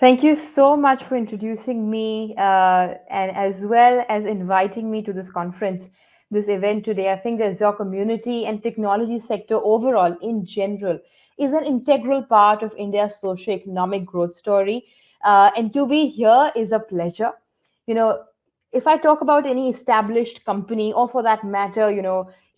Thank you so much for introducing me and as well as inviting me to this conference, this event today. I think the Azure community and technology sector overall, in general, is an integral part of India's socio-economic growth story. And to be here is a pleasure. You know, if I talk about any established company, or for that matter,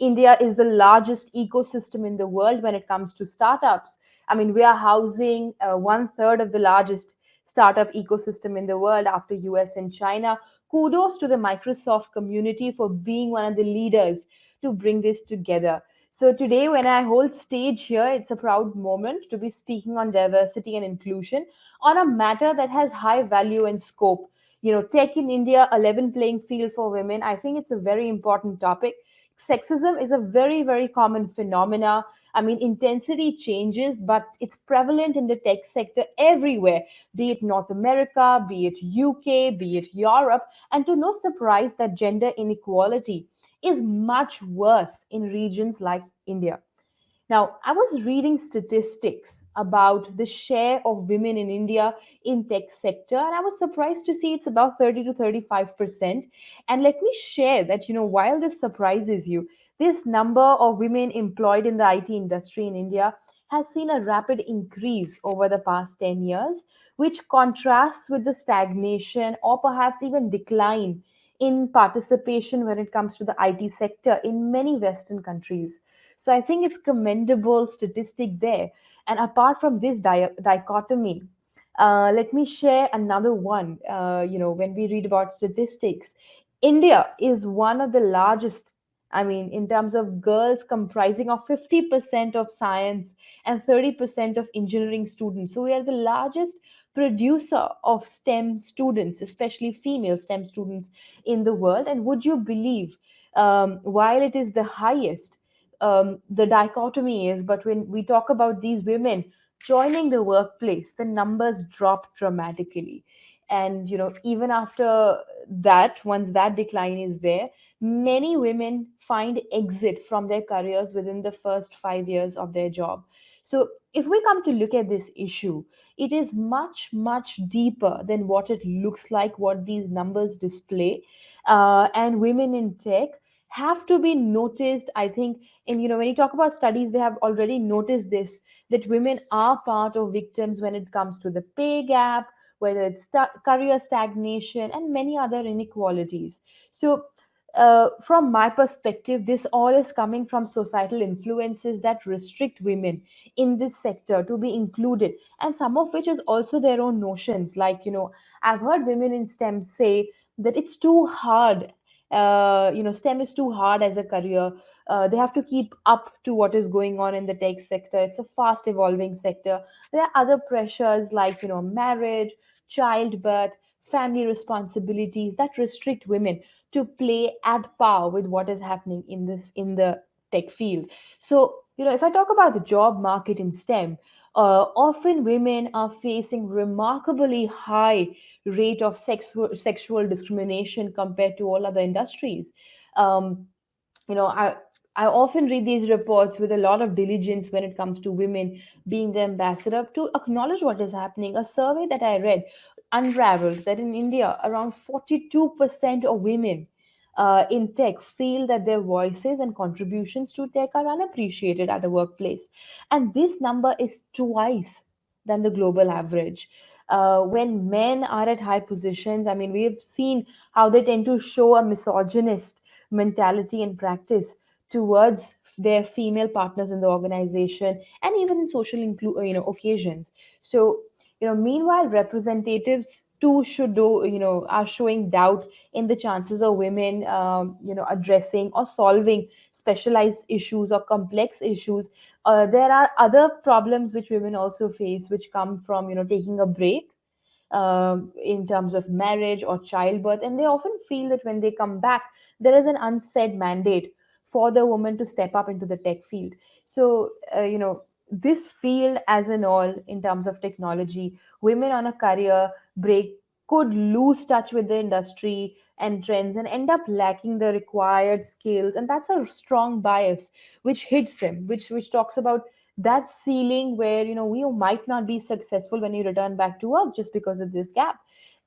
India is the largest ecosystem in the world when it comes to startups. I mean, we are housing one third of the largest startup ecosystem in the world after US and China. Kudos to the Microsoft community for being one of the leaders to bring this together. So today when I hold stage here, it's a proud moment to be speaking on diversity and inclusion on a matter that has high value and scope. Tech in India, a level playing field for women. I think it's a very important topic. Sexism is a very, very common phenomena. I mean, intensity changes, but it's prevalent in the tech sector everywhere, be it North America, be it UK, be it Europe, and to no surprise that gender inequality is much worse in regions like India. Now, I was reading statistics about the share of women in India in tech sector, and I was surprised to see it's about 30 to 35%. And let me share that, while this surprises you, this number of women employed in the IT industry in India has seen a rapid increase over the past 10 years, which contrasts with the stagnation or perhaps even decline in participation when it comes to the IT sector in many Western countries. So I think it's commendable statistic there. And apart from this dichotomy, let me share another one. When we read about statistics, India is one of the largest. I mean, in terms of girls comprising of 50% of science and 30% of engineering students. So we are the largest producer of STEM students, especially female STEM students in the world. And would you believe, while it is the highest, the dichotomy is, but when we talk about these women joining the workplace, the numbers drop dramatically. And even after that, once that decline is there, many women find exit from their careers within the first 5 years of their job. So if we come to look at this issue, it is much much deeper than what it looks like, what these numbers display. And women in tech have to be noticed, I think. And when you talk about studies, they have already noticed this, that women are part of victims when it comes to the pay gap, whether it's career stagnation and many other inequalities. So from my perspective, this all is coming from societal influences that restrict women in this sector to be included, and some of which is also their own notions. Like, I've heard women in STEM say that it's too hard. STEM is too hard as a career. They have to keep up to what is going on in the tech sector. It's a fast evolving sector. There are other pressures like, marriage, childbirth, family responsibilities that restrict women to play at par with what is happening in the tech field. So, if I talk about the job market in STEM, often women are facing remarkably high rate of sexual discrimination compared to all other industries. Um, you know, I I often read these reports with a lot of diligence when it comes to women being the ambassador to acknowledge what is happening. A survey that I read unraveled that in India, around 42% of women in tech feel that their voices and contributions to tech are unappreciated at a workplace. And this number is twice than the global average. When men are at high positions, I mean, we've seen how they tend to show a misogynist mentality and practice towards their female partners in the organization and even in social occasions. So, meanwhile representatives too should do are showing doubt in the chances of women addressing or solving specialized issues or complex issues. There are other problems which women also face, which come from taking a break in terms of marriage or childbirth. And they often feel that when they come back, there is an unsaid mandate for the woman to step up into the tech field. So, this field, as in all, in terms of technology, women on a career break could lose touch with the industry and trends and end up lacking the required skills. And that's a strong bias which hits them, which talks about that ceiling where we might not be successful when you return back to work just because of this gap.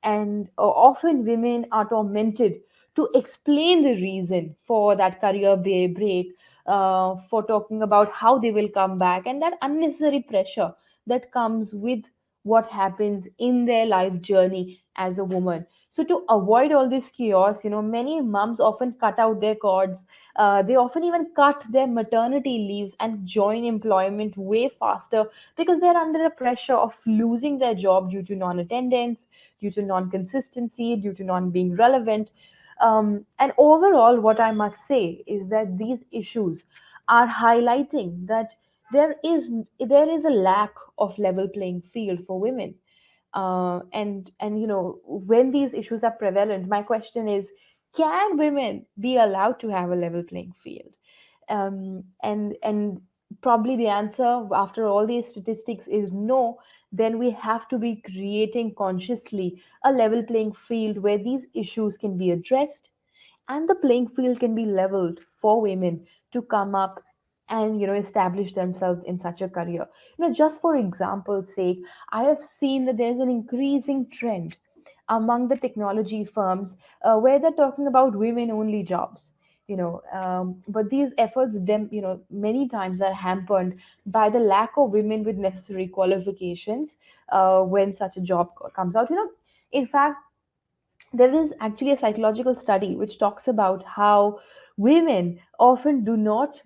And often women are tormented to explain the reason for that career break, for talking about how they will come back, and that unnecessary pressure that comes with what happens in their life journey as a woman. So to avoid all this chaos, many moms often cut out their cords. They often even cut their maternity leaves and join employment way faster because they're under the pressure of losing their job due to non-attendance, due to non-consistency, due to non-being relevant. And overall, what I must say is that these issues are highlighting that there is there is a lack of level playing field for women. And when these issues are prevalent, my question is, can women be allowed to have a level playing field? And probably the answer after all these statistics is no. Then we have to be creating consciously a level playing field where these issues can be addressed and the playing field can be leveled for women to come up and establish themselves in such a career. Just for example's sake, I have seen that there's an increasing trend among the technology firms, where they're talking about women only jobs. But these efforts, them many times are hampered by the lack of women with necessary qualifications when such a job comes out. In fact, there is actually a psychological study which talks about how women often do not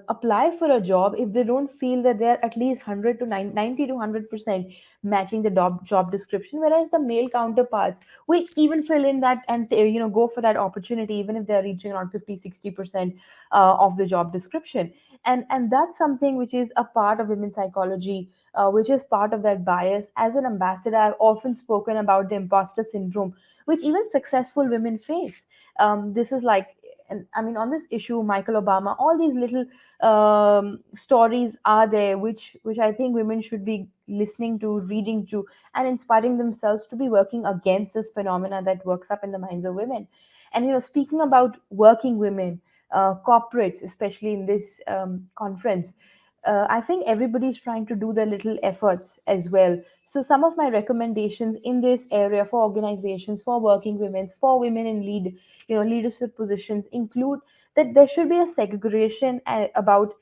apply for a job if they don't feel that they're at least 100 to 90 to 100% matching the job description, whereas the male counterparts will even fill in that and go for that opportunity even if they're reaching around 50-60% of the job description. And that's something which is a part of women's psychology, which is part of that bias. As an ambassador, I've often spoken about the imposter syndrome which even successful women face. This is like, and I mean, on this issue, Michael Obama, all these little stories are there, which I think women should be listening to, reading to, and inspiring themselves to be working against this phenomena that works up in the minds of women. And speaking about working women, corporates, especially in this conference, I think everybody's trying to do their little efforts as well. So some of my recommendations in this area for organizations, for working women, for women in leadership positions include that there should be a segregation about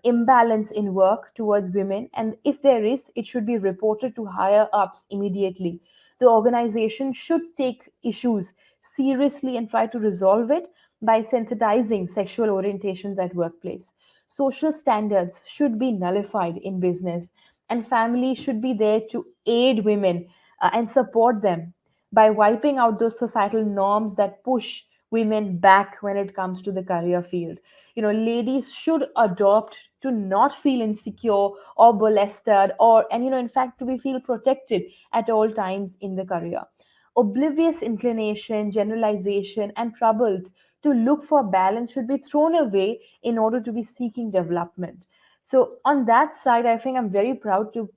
imbalance in work towards women, and if there is, it should be reported to higher ups immediately. The organization should take issues seriously and try to resolve it by sensitizing sexual orientations at workplace. Social standards should be nullified in business, and families should be there to aid women and support them by wiping out those societal norms that push women back when it comes to the career field. Ladies should adopt to not feel insecure or molested, or and in fact to be feel protected at all times in the career. Oblivious inclination, generalization, and troubles to look for balance should be thrown away in order to be seeking development. So on that side, I think I'm very proud to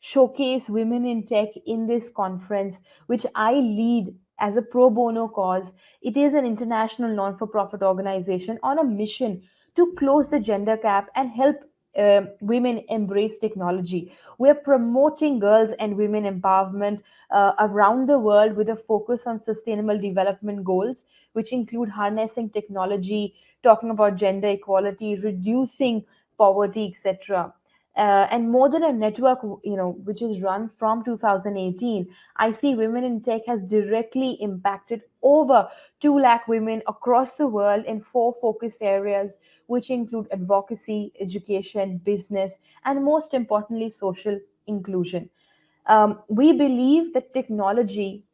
showcase women in tech in this conference, which I lead as a pro bono cause. It is an international non-for-profit organization on a mission to close the gender gap and help women embrace technology. We're promoting girls and women empowerment around the world with a focus on sustainable development goals, which include harnessing technology, talking about gender equality, reducing poverty, etc. And more than a network, which is run from 2018, I see women in tech has directly impacted over 2 lakh women across the world in 4 focus areas, which include advocacy, education, business, and most importantly, social inclusion. We believe that technology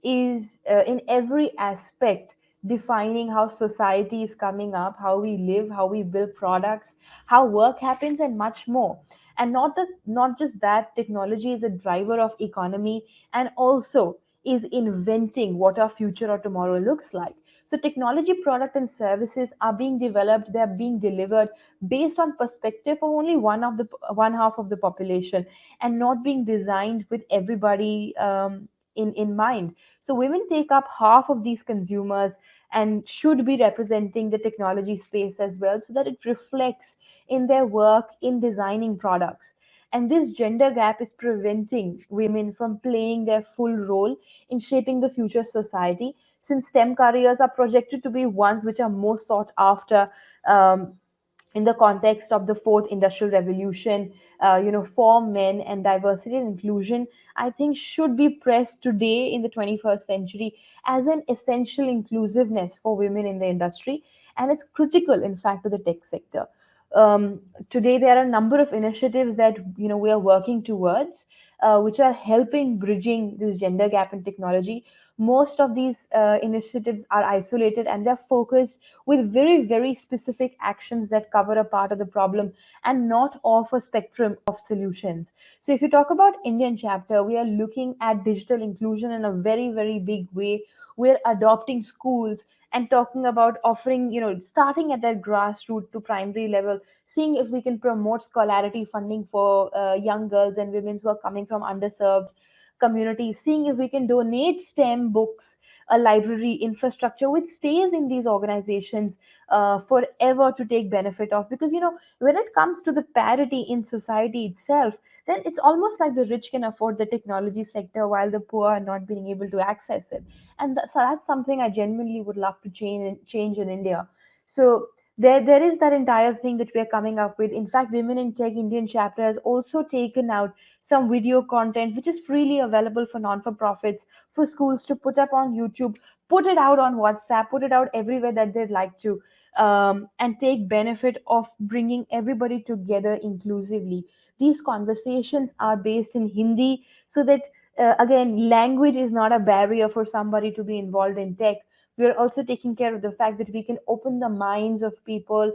is in every aspect defining how society is coming up, how we live, how we build products, how work happens, and much more. And not just that, technology is a driver of economy and also is inventing what our future or tomorrow looks like. So technology product and services are being developed, they're being delivered based on perspective of only one half of the population, and not being designed with everybody in mind. So women take up half of these consumers and should be representing the technology space as well, so that it reflects in their work in designing products. And this gender gap is preventing women from playing their full role in shaping the future society, since STEM careers are projected to be ones which are more sought after um, in the context of the fourth industrial revolution. For men, and diversity and inclusion, I think, should be pressed today in the 21st century as an essential inclusiveness for women in the industry, and it's critical, in fact, to the tech sector. um, Today there are a number of initiatives that we are working towards, which are helping bridging this gender gap in technology. Most of these initiatives are isolated, and they're focused with very, very specific actions that cover a part of the problem and not off a spectrum of solutions. So, if you talk about Indian chapter, we are looking at digital inclusion in a very, very big way. We're adopting schools and talking about offering, starting at that grassroots to primary level, seeing if we can promote scholarity funding for young girls and women who are coming from underserved communities, seeing if we can donate STEM books, a library infrastructure which stays in these organizations forever to take benefit of. Because, when it comes to the parity in society itself, then it's almost like the rich can afford the technology sector while the poor are not being able to access it. And so that's something I genuinely would love to change in India. So there is that entire thing that we are coming up with. In fact, Women in Tech Indian chapter has also taken out some video content which is freely available for non-for-profits, for schools to put up on YouTube, put it out on WhatsApp, put it out everywhere that they'd like to, and take benefit of bringing everybody together inclusively. These conversations are based in Hindi, so that again, language is not a barrier for somebody to be involved in tech. We are also taking care of the fact that we can open the minds of people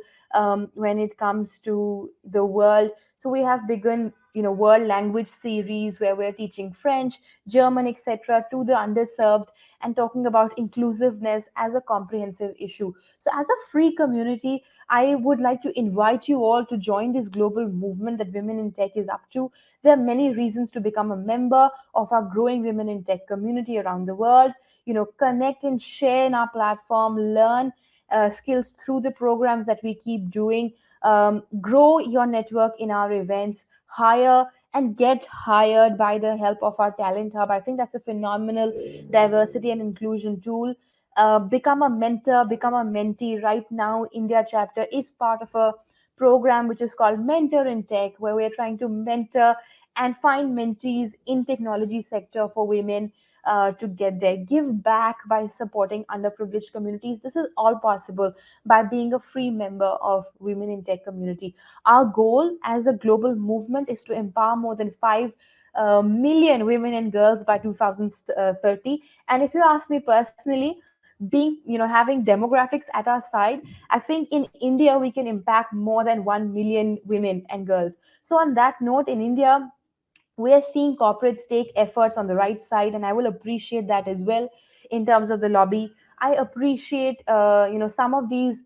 when it comes to the world. So we have begun, world language series where we're teaching French, German, etc., to the underserved, and talking about inclusiveness as a comprehensive issue. So as a free community, I would like to invite you all to join this global movement that Women in Tech is up to. There are many reasons to become a member of our growing Women in Tech community around the world. Connect and share in our platform, learn skills through the programs that we keep doing, grow your network in our events, hire and get hired by the help of our talent hub. I think that's a phenomenal diversity and inclusion tool. Become a mentor, become a mentee. Right now, India chapter is part of a program which is called Mentor in Tech, where we're trying to mentor and find mentees in technology sector for women to get there. Give back by supporting underprivileged communities. This is all possible by being a free member of Women in Tech community. Our goal as a global movement is to empower more than 5 million women and girls by 2030. And if you ask me personally, being, having demographics at our side, I think in India we can impact more than 1 million women and girls. So on that note, in India, we are seeing corporates take efforts on the right side, and I will appreciate that as well. In terms of the lobby, I appreciate some of these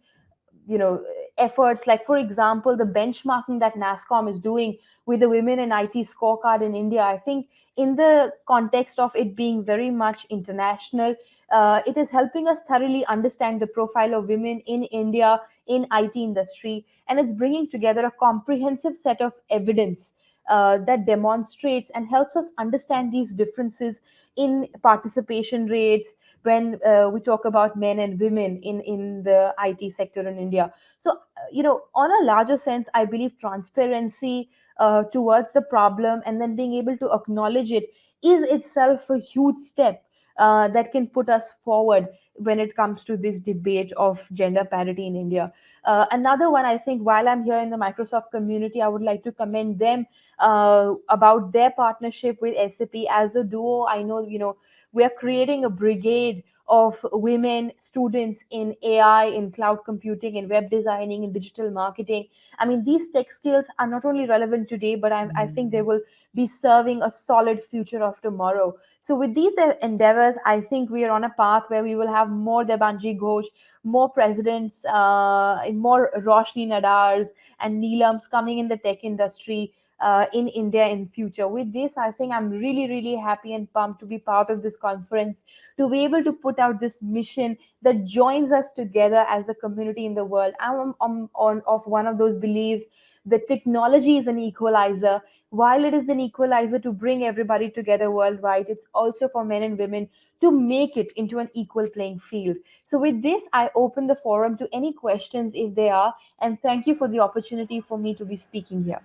you know efforts, like for example the benchmarking that NASCOM is doing with the women in IT scorecard in India. I think in the context of it being very much international, it is helping us thoroughly understand the profile of women in India in IT industry, and it's bringing together a comprehensive set of evidence that demonstrates and helps us understand these differences in participation rates when we talk about men and women in the IT sector in India. So, on a larger sense, I believe transparency towards the problem and then being able to acknowledge it is itself a huge step that can put us forward when it comes to this debate of gender parity in India. Another one, I think, while I'm here in the Microsoft community, I would like to commend them about their partnership with SAP as a duo. I know, we are creating a brigade of women students in AI, in cloud computing, in web designing, in digital marketing. I mean, these tech skills are not only relevant today, but I think they will be serving a solid future of tomorrow. So, with these endeavors, I think we are on a path where we will have more Debanji Ghosh, more presidents, more Roshni Nadars and Neelams coming in the tech industry. in India in future. With this, I think I'm really, really happy and pumped to be part of this conference, to be able to put out this mission that joins us together as a community in the world. I'm on of one of those beliefs that technology is an equalizer. While it is an equalizer to bring everybody together worldwide, it's also for men and women to make it into an equal playing field. So, with this, I open the forum to any questions if there are, and thank you for the opportunity for me to be speaking here.